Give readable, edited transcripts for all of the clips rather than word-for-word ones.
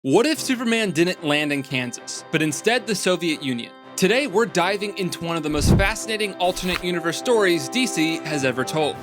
What if Superman didn't land in Kansas, but instead the Soviet Union? Today, we're diving into one of the most fascinating alternate universe stories DC has ever told.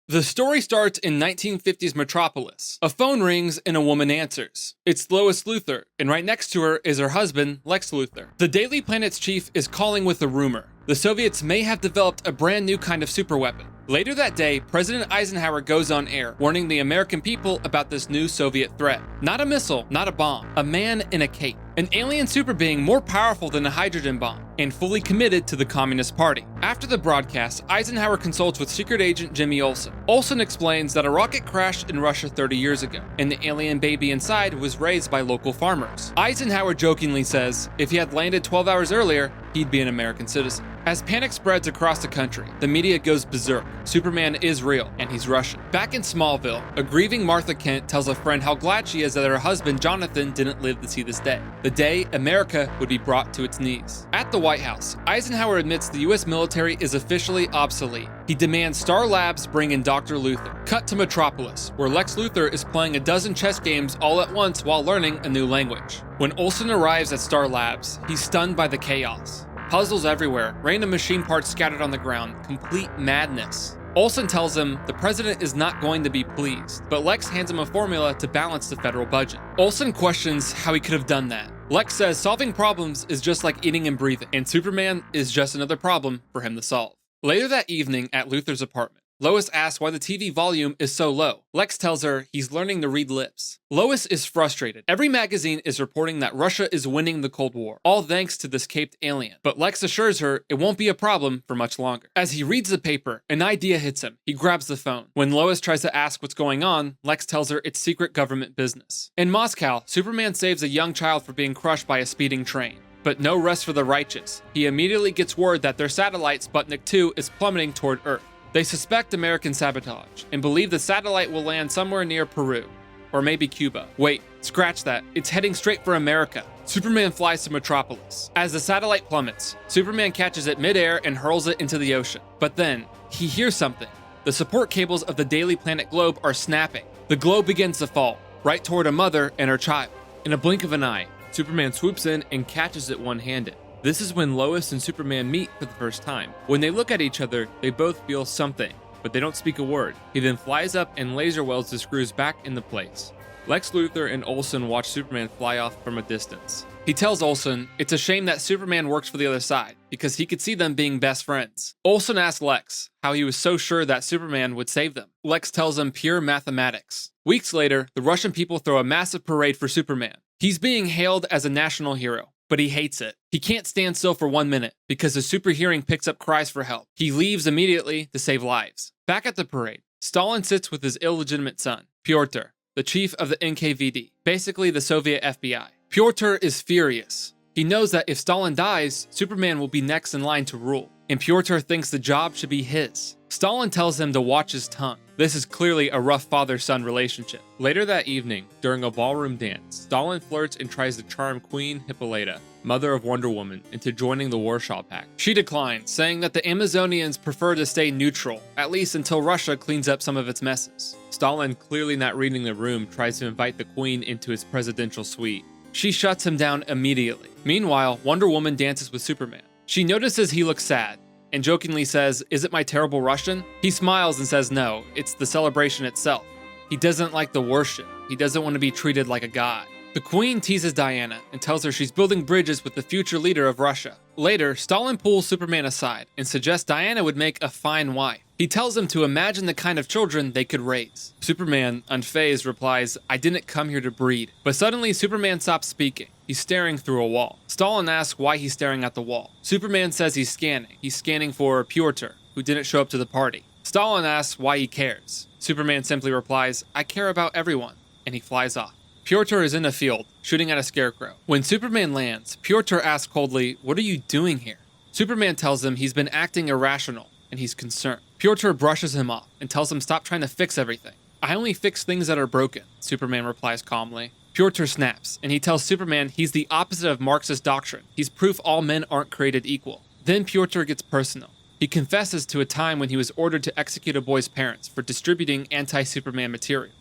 The story starts in 1950s Metropolis. A phone rings and a woman answers. It's Lois Luthor, and right next to her is her husband, Lex Luthor. The Daily Planet's chief is calling with a rumor. The Soviets may have developed a brand new kind of superweapon. Later that day, President Eisenhower goes on air, warning the American people about this new Soviet threat. Not a missile, not a bomb, a man in a cape. An alien super being more powerful than a hydrogen bomb, and fully committed to the Communist Party. After the broadcast, Eisenhower consults with secret agent Jimmy Olsen. Olsen explains that a rocket crashed in Russia 30 years ago, and the alien baby inside was raised by local farmers. Eisenhower jokingly says, if he had landed 12 hours earlier, he'd be an American citizen. As panic spreads across the country, the media goes berserk. Superman is real, and he's Russian. Back in Smallville, a grieving Martha Kent tells a friend how glad she is that her husband Jonathan didn't live to see this day. The day America would be brought to its knees. At the White House, Eisenhower admits the US military is officially obsolete. He demands Star Labs bring in Dr. Luthor. Cut to Metropolis, where Lex Luthor is playing a dozen chess games all at once while learning a new language. When Olsen arrives at Star Labs, he's stunned by the chaos. Puzzles everywhere, random machine parts scattered on the ground, complete madness. Olsen tells him the president is not going to be pleased, but Lex hands him a formula to balance the federal budget. Olsen questions how he could have done that. Lex says solving problems is just like eating and breathing, and Superman is just another problem for him to solve. Later that evening at Luthor's apartment, Lois asks why the TV volume is so low. Lex tells her he's learning to read lips. Lois is frustrated. Every magazine is reporting that Russia is winning the Cold War, all thanks to this caped alien. But Lex assures her it won't be a problem for much longer. As he reads the paper, an idea hits him. He grabs the phone. When Lois tries to ask what's going on, Lex tells her it's secret government business. In Moscow, Superman saves a young child from being crushed by a speeding train. But no rest for the righteous. He immediately gets word that their satellite, Sputnik 2, is plummeting toward Earth. They suspect American sabotage, and believe the satellite will land somewhere near Peru. Or maybe Cuba. Wait, scratch that. It's heading straight for America. Superman flies to Metropolis. As the satellite plummets, Superman catches it midair and hurls it into the ocean. But then, he hears something. The support cables of the Daily Planet globe are snapping. The globe begins to fall, right toward a mother and her child. In a blink of an eye, Superman swoops in and catches it one-handed. This is when Lois and Superman meet for the first time. When they look at each other, they both feel something, but they don't speak a word. He then flies up and laser welds the screws back into place. Lex Luthor and Olsen watch Superman fly off from a distance. He tells Olsen it's a shame that Superman works for the other side, because he could see them being best friends. Olsen asks Lex how he was so sure that Superman would save them. Lex tells him pure mathematics. Weeks later, the Russian people throw a massive parade for Superman. He's being hailed as a national hero, but he hates it. He can't stand still for 1 minute because his super hearing picks up cries for help. He leaves immediately to save lives. Back at the parade, Stalin sits with his illegitimate son, Pyotr, the chief of the NKVD, basically the Soviet FBI. Pyotr is furious. He knows that if Stalin dies, Superman will be next in line to rule, and Pyotr thinks the job should be his. Stalin tells him to watch his tongue. This is clearly a rough father-son relationship. Later that evening, during a ballroom dance, Stalin flirts and tries to charm Queen Hippolyta, mother of Wonder Woman, into joining the Warsaw Pact. She declines, saying that the Amazonians prefer to stay neutral, at least until Russia cleans up some of its messes. Stalin, clearly not reading the room, tries to invite the Queen into his presidential suite. She shuts him down immediately. Meanwhile, Wonder Woman dances with Superman. She notices he looks sad, and jokingly says, "Is it my terrible Russian?" He smiles and says no, it's the celebration itself. He doesn't like the worship. He doesn't want to be treated like a god. The Queen teases Diana and tells her she's building bridges with the future leader of Russia. Later, Stalin pulls Superman aside and suggests Diana would make a fine wife. He tells him to imagine the kind of children they could raise. Superman, unfazed, replies, "I didn't come here to breed." But suddenly, Superman stops speaking. He's staring through a wall. Stalin asks why he's staring at the wall. Superman says he's scanning. He's scanning for Pyotr, who didn't show up to the party. Stalin asks why he cares. Superman simply replies, "I care about everyone," and he flies off. Pyotr is in a field, shooting at a scarecrow. When Superman lands, Pyotr asks coldly, "What are you doing here?" Superman tells him he's been acting irrational, and he's concerned. Pyotr brushes him off and tells him stop trying to fix everything. "I only fix things that are broken," Superman replies calmly. Pyotr snaps, and he tells Superman he's the opposite of Marxist doctrine. He's proof all men aren't created equal. Then Pyotr gets personal. He confesses to a time when he was ordered to execute a boy's parents for distributing anti-Superman material.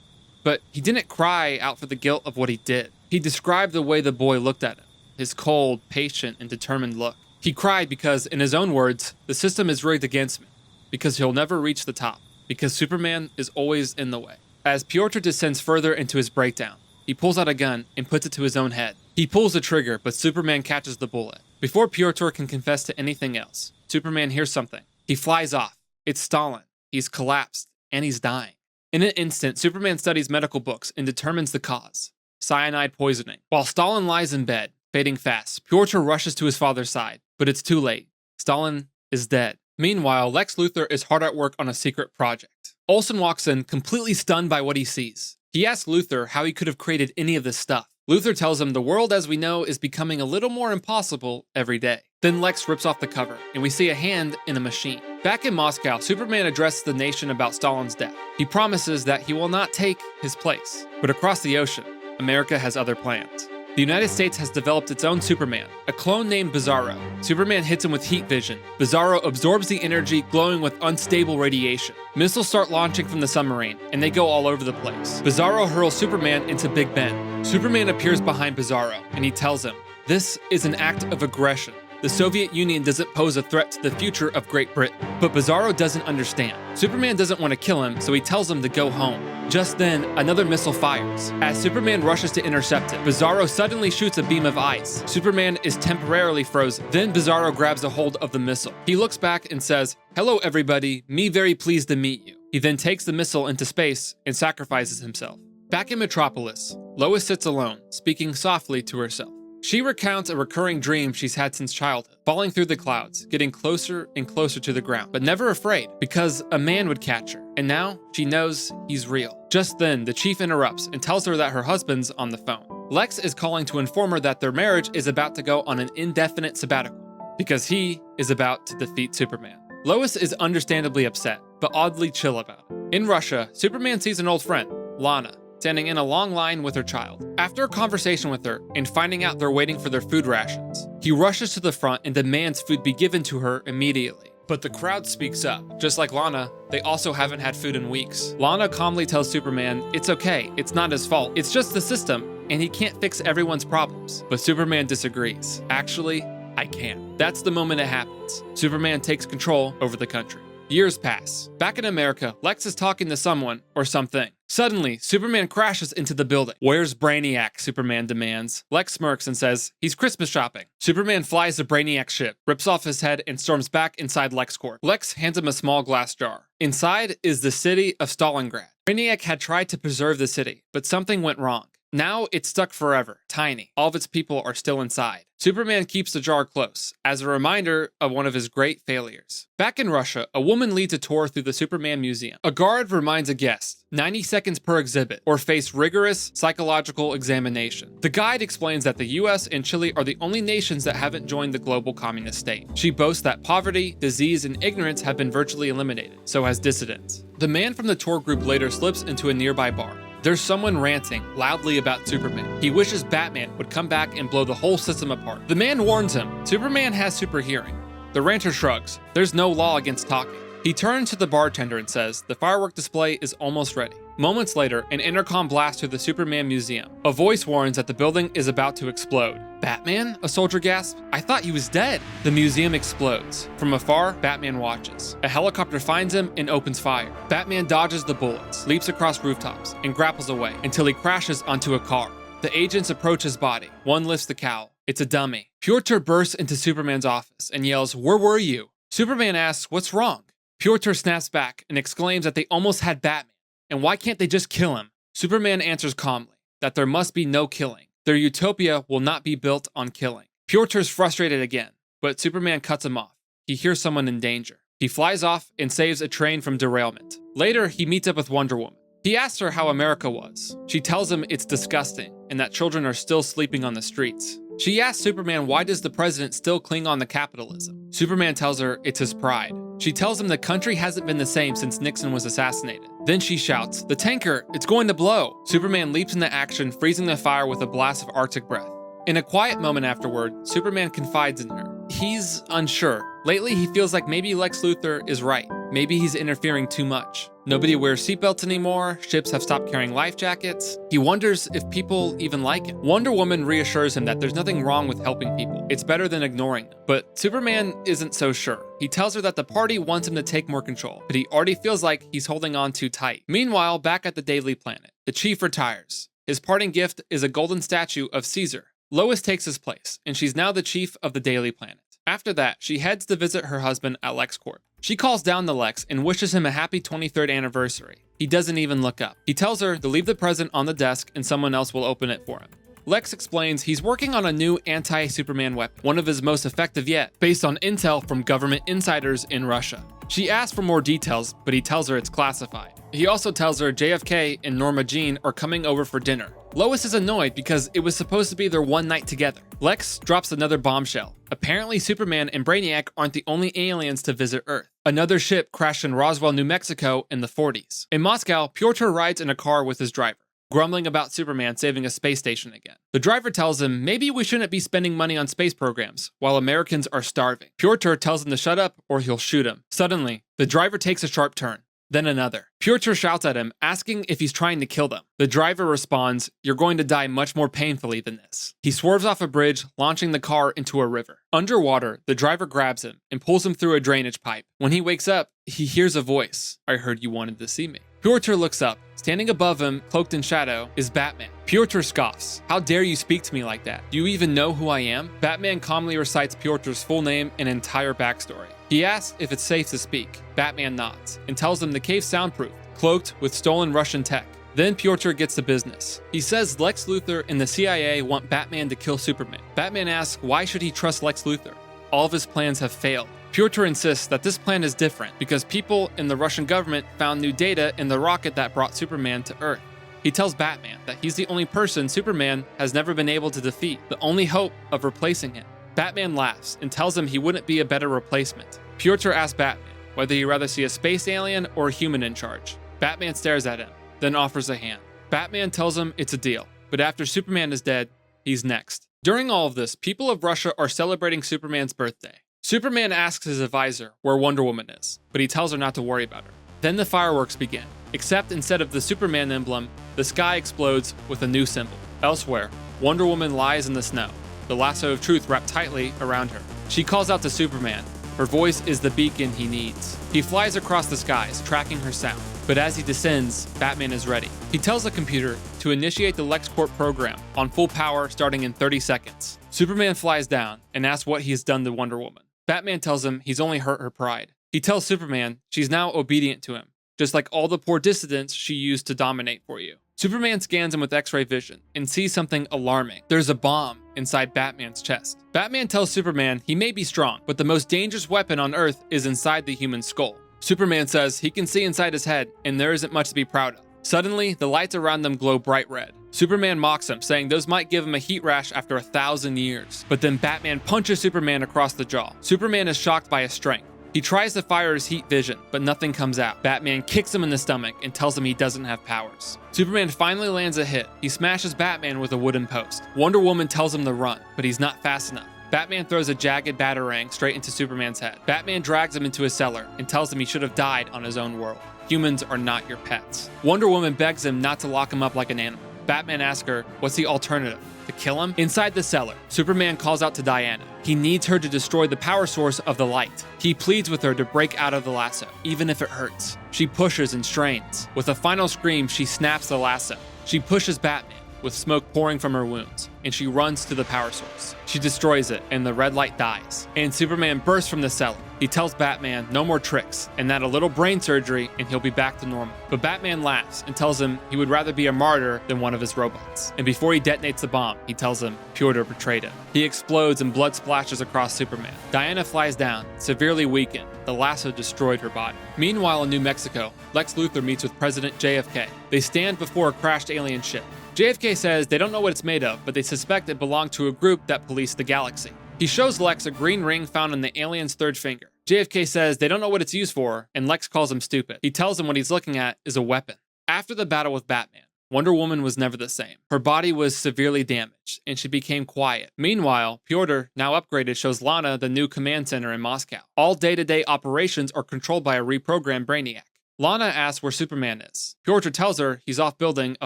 But he didn't cry out for the guilt of what he did. He described the way the boy looked at him, his cold, patient, and determined look. He cried because, in his own words, the system is rigged against me, because he'll never reach the top, because Superman is always in the way. As Pyotr descends further into his breakdown, he pulls out a gun and puts it to his own head. He pulls the trigger, but Superman catches the bullet. Before Pyotr can confess to anything else, Superman hears something. He flies off. It's Stalin. He's collapsed, and he's dying. In an instant, Superman studies medical books and determines the cause: cyanide poisoning. While Stalin lies in bed, fading fast, Pyotr rushes to his father's side, but it's too late. Stalin is dead. Meanwhile, Lex Luthor is hard at work on a secret project. Olsen walks in, completely stunned by what he sees. He asks Luthor how he could have created any of this stuff. Luthor tells him the world as we know is becoming a little more impossible every day. Then Lex rips off the cover, and we see a hand in a machine. Back in Moscow, Superman addresses the nation about Stalin's death. He promises that he will not take his place. But across the ocean, America has other plans. The United States has developed its own Superman, a clone named Bizarro. Superman hits him with heat vision. Bizarro absorbs the energy, glowing with unstable radiation. Missiles start launching from the submarine, and they go all over the place. Bizarro hurls Superman into Big Ben. Superman appears behind Bizarro, and he tells him, "This is an act of aggression. The Soviet Union doesn't pose a threat to the future of Great Britain." But Bizarro doesn't understand. Superman doesn't want to kill him, so he tells him to go home. Just then, another missile fires. As Superman rushes to intercept it, Bizarro suddenly shoots a beam of ice. Superman is temporarily frozen. Then Bizarro grabs a hold of the missile. He looks back and says, "Hello everybody, me very pleased to meet you." He then takes the missile into space and sacrifices himself. Back in Metropolis, Lois sits alone, speaking softly to herself. She recounts a recurring dream she's had since childhood, falling through the clouds, getting closer and closer to the ground, but never afraid, because a man would catch her, and now she knows he's real. Just then, the chief interrupts and tells her that her husband's on the phone. Lex is calling to inform her that their marriage is about to go on an indefinite sabbatical, because he is about to defeat Superman. Lois is understandably upset, but oddly chill about it. In Russia, Superman sees an old friend, Lana, standing in a long line with her child. After a conversation with her and finding out they're waiting for their food rations, he rushes to the front and demands food be given to her immediately. But the crowd speaks up. Just like Lana, they also haven't had food in weeks. Lana calmly tells Superman it's okay, it's not his fault, it's just the system, and he can't fix everyone's problems. But Superman disagrees. "Actually, I can." That's the moment it happens. Superman takes control over the country. Years pass. Back in America, Lex is talking to someone or something. Suddenly, Superman crashes into the building. "Where's Brainiac?" Superman demands. Lex smirks and says he's Christmas shopping. Superman flies the Brainiac ship, rips off his head, and storms back inside LexCorp. Lex hands him a small glass jar. Inside is the city of Stalingrad. Brainiac had tried to preserve the city, but something went wrong. Now it's stuck forever, tiny. All of its people are still inside. Superman keeps the jar close, as a reminder of one of his great failures. Back in Russia, a woman leads a tour through the Superman Museum. A guard reminds a guest, 90 seconds per exhibit, or face rigorous psychological examination. The guide explains that the US and Chile are the only nations that haven't joined the global communist state. She boasts that poverty, disease, and ignorance have been virtually eliminated, so has dissidents. The man from the tour group later slips into a nearby bar. There's someone ranting loudly about Superman. He wishes Batman would come back and blow the whole system apart. The man warns him, Superman has super hearing. The ranter shrugs. There's no law against talking. He turns to the bartender and says the firework display is almost ready. Moments later, an intercom blasts through the Superman Museum. A voice warns that the building is about to explode. "Batman?" a soldier gasps. "I thought he was dead." The museum explodes. From afar, Batman watches. A helicopter finds him and opens fire. Batman dodges the bullets, leaps across rooftops, and grapples away until he crashes onto a car. The agents approach his body. One lifts the cowl. It's a dummy. Pyotr bursts into Superman's office and yells, "Where were you?" Superman asks, "What's wrong?" Pyotr snaps back and exclaims that they almost had Batman, and why can't they just kill him? Superman answers calmly that there must be no killing. Their utopia will not be built on killing. Pyotr's frustrated again, but Superman cuts him off. He hears someone in danger. He flies off and saves a train from derailment. Later, he meets up with Wonder Woman. He asks her how America was. She tells him it's disgusting and that children are still sleeping on the streets. She asks Superman why does the president still cling on to capitalism. Superman tells her it's his pride. She tells him the country hasn't been the same since Nixon was assassinated. Then she shouts, "The tanker, it's going to blow!" Superman leaps into action, freezing the fire with a blast of Arctic breath. In a quiet moment afterward, Superman confides in her. he's unsure. Lately, he feels like maybe Lex Luthor is right. Maybe he's interfering too much. Nobody wears seatbelts anymore, ships have stopped carrying life jackets. He wonders if people even like him. Wonder Woman reassures him that there's nothing wrong with helping people. It's better than ignoring them. But Superman isn't so sure. He tells her that the party wants him to take more control, but he already feels like he's holding on too tight. Meanwhile, back at the Daily Planet, the Chief retires. His parting gift is a golden statue of Caesar. Lois takes his place, and she's now the chief of the Daily Planet. After that, she heads to visit her husband at LexCorp. She calls down to Lex and wishes him a happy 23rd anniversary. He doesn't even look up. He tells her to leave the present on the desk and someone else will open it for him. Lex explains he's working on a new anti-Superman weapon, one of his most effective yet, based on intel from government insiders in Russia. She asks for more details, but he tells her it's classified. He also tells her JFK and Norma Jean are coming over for dinner. Lois is annoyed because it was supposed to be their one night together. Lex drops another bombshell. Apparently Superman and Brainiac aren't the only aliens to visit Earth. Another ship crashed in Roswell, New Mexico in the 40s. In Moscow, Pyotr rides in a car with his driver, grumbling about Superman saving a space station again. The driver tells him maybe we shouldn't be spending money on space programs while Americans are starving. Pyotr tells him to shut up or he'll shoot him. Suddenly, the driver takes a sharp turn. Then another. Pyotr shouts at him, asking if he's trying to kill them. The driver responds, "You're going to die much more painfully than this." He swerves off a bridge, launching the car into a river. Underwater, the driver grabs him and pulls him through a drainage pipe. When he wakes up, he hears a voice. "I heard you wanted to see me." Pyotr looks up. Standing above him, cloaked in shadow, is Batman. Pyotr scoffs. "How dare you speak to me like that? Do you even know who I am?" Batman calmly recites Pyotr's full name and entire backstory. He asks if it's safe to speak. Batman nods and tells him the cave's soundproof, cloaked with stolen Russian tech. Then Pyotr gets to business. He says Lex Luthor and the CIA want Batman to kill Superman. Batman asks why should he trust Lex Luthor? All of his plans have failed. Pyotr insists that this plan is different because people in the Russian government found new data in the rocket that brought Superman to Earth. He tells Batman that he's the only person Superman has never been able to defeat, the only hope of replacing him. Batman laughs and tells him he wouldn't be a better replacement. Pyotr asks Batman whether he'd rather see a space alien or a human in charge. Batman stares at him, then offers a hand. Batman tells him it's a deal, but after Superman is dead, he's next. During all of this, people of Russia are celebrating Superman's birthday. Superman asks his advisor where Wonder Woman is, but he tells her not to worry about her. Then the fireworks begin, except instead of the Superman emblem, the sky explodes with a new symbol. Elsewhere, Wonder Woman lies in the snow, the lasso of truth wrapped tightly around her. She calls out to Superman. Her voice is the beacon he needs. He flies across the skies, tracking her sound. But as he descends, Batman is ready. He tells the computer to initiate the LexCorp program on full power starting in 30 seconds. Superman flies down and asks what he has done to Wonder Woman. Batman tells him he's only hurt her pride. He tells Superman she's now obedient to him, just like all the poor dissidents she used to dominate for you. Superman scans him with X-ray vision and sees something alarming. There's a bomb inside Batman's chest. Batman tells Superman he may be strong, but the most dangerous weapon on Earth is inside the human skull. Superman says he can see inside his head and there isn't much to be proud of. Suddenly, the lights around them glow bright red. Superman mocks him, saying those might give him a heat rash after 1,000 years. But then Batman punches Superman across the jaw. Superman is shocked by his strength. He tries to fire his heat vision, but nothing comes out. Batman kicks him in the stomach and tells him he doesn't have powers. Superman finally lands a hit. He smashes Batman with a wooden post. Wonder Woman tells him to run, but he's not fast enough. Batman throws a jagged batarang straight into Superman's head. Batman drags him into a cellar and tells him he should have died on his own world. Humans are not your pets. Wonder Woman begs him not to lock him up like an animal. Batman asks her, what's the alternative? To kill him? Inside the cellar, Superman calls out to Diana. He needs her to destroy the power source of the light. He pleads with her to break out of the lasso, even if it hurts. She pushes and strains. With a final scream, she snaps the lasso. She pushes Batman, with smoke pouring from her wounds, and she runs to the power source. She destroys it, and the red light dies. And Superman bursts from the cellar. He tells Batman no more tricks, and that a little brain surgery and he'll be back to normal. But Batman laughs and tells him he would rather be a martyr than one of his robots. And before he detonates the bomb, he tells him Pyotr betrayed him. He explodes and blood splashes across Superman. Diana flies down, severely weakened. The lasso destroyed her body. Meanwhile in New Mexico, Lex Luthor meets with President JFK. They stand before a crashed alien ship. JFK says they don't know what it's made of, but they suspect it belonged to a group that policed the galaxy. He shows Lex a green ring found on the alien's third finger. JFK says they don't know what it's used for, and Lex calls him stupid. He tells him what he's looking at is a weapon. After the battle with Batman, Wonder Woman was never the same. Her body was severely damaged, and she became quiet. Meanwhile, Pyotr, now upgraded, shows Lana the new command center in Moscow. All day-to-day operations are controlled by a reprogrammed Brainiac. Lana asks where Superman is. Pyotr tells her he's off building a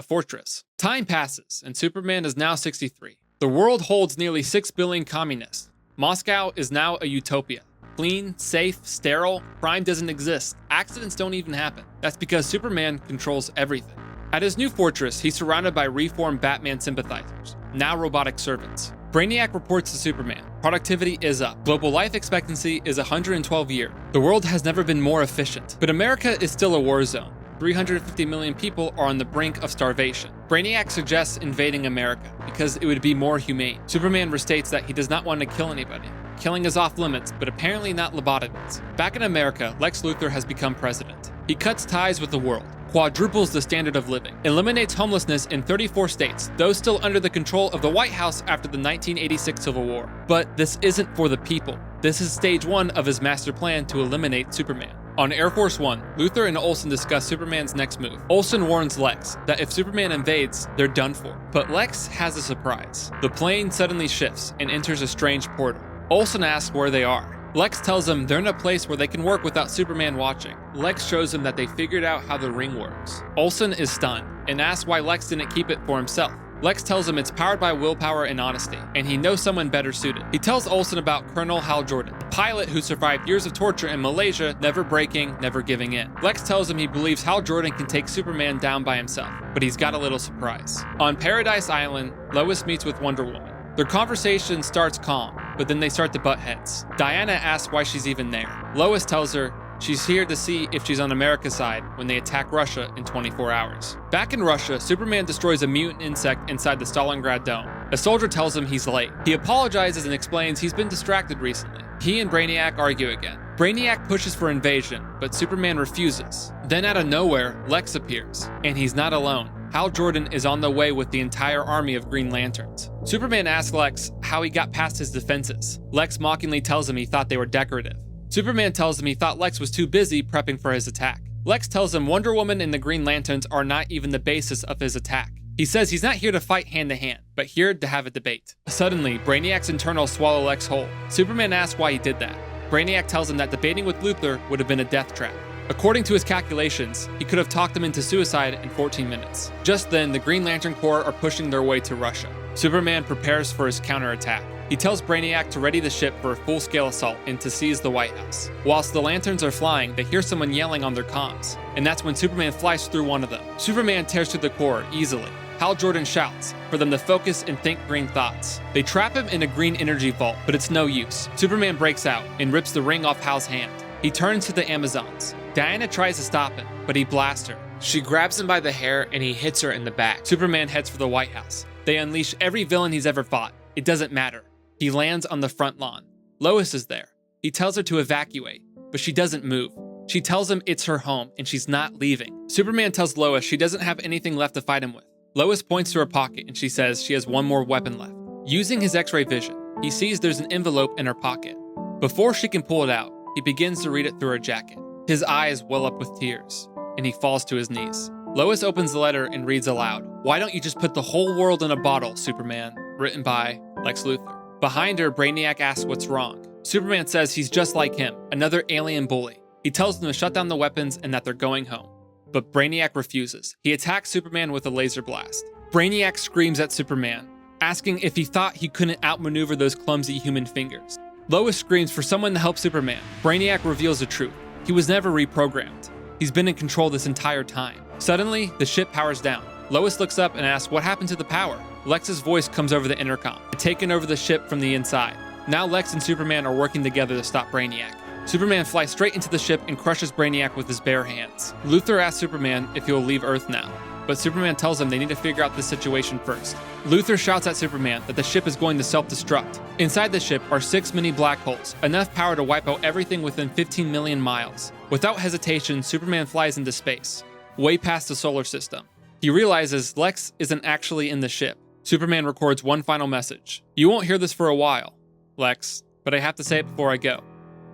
fortress. Time passes, and Superman is now 63. The world holds nearly 6 billion communists. Moscow is now a utopia. Clean, safe, sterile, crime doesn't exist. Accidents don't even happen. That's because Superman controls everything. At his new fortress, he's surrounded by reformed Batman sympathizers, now robotic servants. Brainiac reports to Superman. Productivity is up. Global life expectancy is 112 years. The world has never been more efficient. But America is still a war zone. 350 million people are on the brink of starvation. Brainiac suggests invading America because it would be more humane. Superman restates that he does not want to kill anybody. Killing is off limits, but apparently not lobotomies. Back in America, Lex Luthor has become president. He cuts ties with the world, quadruples the standard of living, eliminates homelessness in 34 states, those still under the control of the White House after the 1986 Civil War. But this isn't for the people. This is stage 1 of his master plan to eliminate Superman. On Air Force One, Luthor and Olsen discuss Superman's next move. Olsen warns Lex that if Superman invades, they're done for. But Lex has a surprise. The plane suddenly shifts and enters a strange portal. Olsen asks where they are. Lex tells him they're in a place where they can work without Superman watching. Lex shows him that they figured out how the ring works. Olsen is stunned and asks why Lex didn't keep it for himself. Lex tells him it's powered by willpower and honesty, and he knows someone better suited. He tells Olsen about Colonel Hal Jordan, a pilot who survived years of torture in Malaysia, never breaking, never giving in. Lex tells him he believes Hal Jordan can take Superman down by himself, but he's got a little surprise. On Paradise Island, Lois meets with Wonder Woman. Their conversation starts calm, but then they start to butt heads. Diana asks why she's even there. Lois tells her she's here to see if she's on America's side when they attack Russia in 24 hours. Back in Russia, Superman destroys a mutant insect inside the Stalingrad Dome. A soldier tells him he's late. He apologizes and explains he's been distracted recently. He and Brainiac argue again. Brainiac pushes for invasion, but Superman refuses. Then out of nowhere, Lex appears, and he's not alone. Hal Jordan is on the way with the entire army of Green Lanterns. Superman asks Lex how he got past his defenses. Lex mockingly tells him he thought they were decorative. Superman tells him he thought Lex was too busy prepping for his attack. Lex tells him Wonder Woman and the Green Lanterns are not even the basis of his attack. He says he's not here to fight hand-to-hand, but here to have a debate. Suddenly, Brainiac's internals swallow Lex whole. Superman asks why he did that. Brainiac tells him that debating with Luthor would have been a death trap. According to his calculations, he could have talked him into suicide in 14 minutes. Just then, the Green Lantern Corps are pushing their way to Russia. Superman prepares for his counterattack. He tells Brainiac to ready the ship for a full-scale assault and to seize the White House. Whilst the Lanterns are flying, they hear someone yelling on their comms, and that's when Superman flies through one of them. Superman tears through the core easily. Hal Jordan shouts for them to focus and think green thoughts. They trap him in a green energy vault, but it's no use. Superman breaks out and rips the ring off Hal's hand. He turns to the Amazons. Diana tries to stop him, but he blasts her. She grabs him by the hair and he hits her in the back. Superman heads for the White House. They unleash every villain he's ever fought. It doesn't matter. He lands on the front lawn. Lois is there. He tells her to evacuate, but she doesn't move. She tells him it's her home and she's not leaving. Superman tells Lois she doesn't have anything left to fight him with. Lois points to her pocket and she says she has one more weapon left. Using his X-ray vision, he sees there's an envelope in her pocket. Before she can pull it out, he begins to read it through her jacket. His eyes well up with tears, and he falls to his knees. Lois opens the letter and reads aloud, "Why don't you just put the whole world in a bottle, Superman?" Written by Lex Luthor. Behind her, Brainiac asks what's wrong. Superman says he's just like him, another alien bully. He tells them to shut down the weapons and that they're going home. But Brainiac refuses. He attacks Superman with a laser blast. Brainiac screams at Superman, asking if he thought he couldn't outmaneuver those clumsy human fingers. Lois screams for someone to help Superman. Brainiac reveals the truth. He was never reprogrammed. He's been in control this entire time. Suddenly, the ship powers down. Lois looks up and asks what happened to the power. Lex's voice comes over the intercom, taking over the ship from the inside. Now Lex and Superman are working together to stop Brainiac. Superman flies straight into the ship and crushes Brainiac with his bare hands. Luthor asks Superman if he'll leave Earth now, but Superman tells him they need to figure out this situation first. Luthor shouts at Superman that the ship is going to self-destruct. Inside the ship are 6 mini black holes, enough power to wipe out everything within 15 million miles. Without hesitation, Superman flies into space, way past the solar system. He realizes Lex isn't actually in the ship. Superman records one final message. "You won't hear this for a while, Lex, but I have to say it before I go.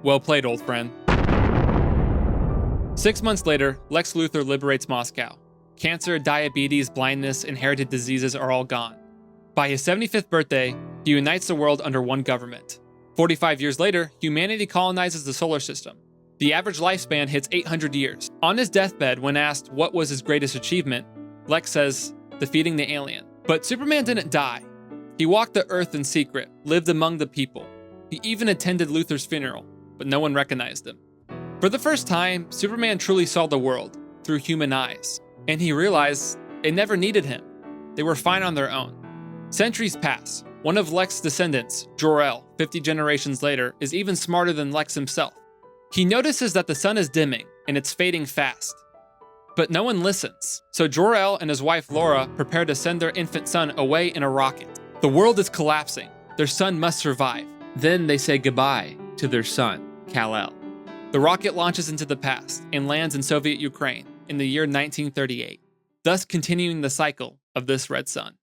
Well played, old friend." 6 months later, Lex Luthor liberates Moscow. Cancer, diabetes, blindness, inherited diseases are all gone. By his 75th birthday, he unites the world under one government. 45 years later, humanity colonizes the solar system. The average lifespan hits 800 years. On his deathbed, when asked what was his greatest achievement, Lex says, defeating the alien. But Superman didn't die. He walked the earth in secret, lived among the people. He even attended Luthor's funeral, but no one recognized him. For the first time, Superman truly saw the world through human eyes, and he realized they never needed him. They were fine on their own. Centuries pass. One of Lex's descendants, Jor-El, 50 generations later, is even smarter than Lex himself. He notices that the sun is dimming, and it's fading fast. But no one listens, so Jor-El and his wife Laura prepare to send their infant son away in a rocket. The world is collapsing. Their son must survive. Then they say goodbye to their son, Kal-El. The rocket launches into the past and lands in Soviet Ukraine in the year 1938, thus continuing the cycle of this red sun.